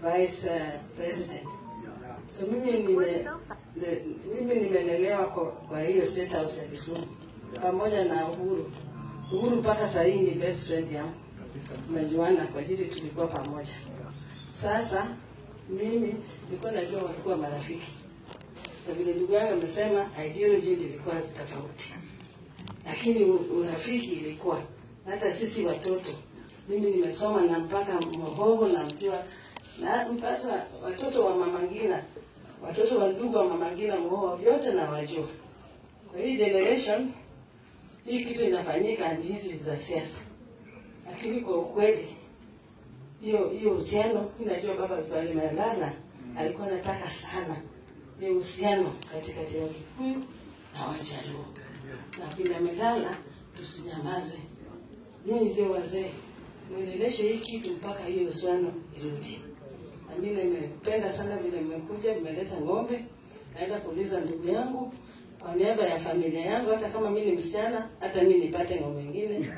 vice president. So mimi nimelelewa kwa hiyo State House ya Kisumu pamoja na Uhuru mpaka sasa ni best friend yangu. Tumejuana kwa ajili tulikuwa pamoja. Sasa mimi nilikuwa najua walikuwa marafiki. Kwa vile ndugu yangu amesema ideology ilikuwa tofauti. Lakini urafiki ilikuwa. Hata sisi watoto, mimi nimesoma na mpaka Mohogo na mjua na mpaka watoto wa Mama Ngina, watoto wa ndugu wa Mama Ngina Mohogo yote na wajua. Kwa hii generation hii kitu inafanyika ni hizi za siasa. Lakini kwa ukweli hiyo uhusiano, ninajua baba alimelala alikuwa anataka sana hiyo uhusiano katikati ya Kikuyu na Wajaluo. Na bila melala tusinyamaze. Mimi ndio wazee muendeleshe hii kitu mpaka hiyo uhusiano irudi. Na mimi nimependa sana vile mmekuja, mmeleta ng'ombe. Naenda kuuliza ndugu yangu kwa niaba ya familia yangu, hata kama mimi ni msichana, hata mimi nipate ng'ombe nyingine.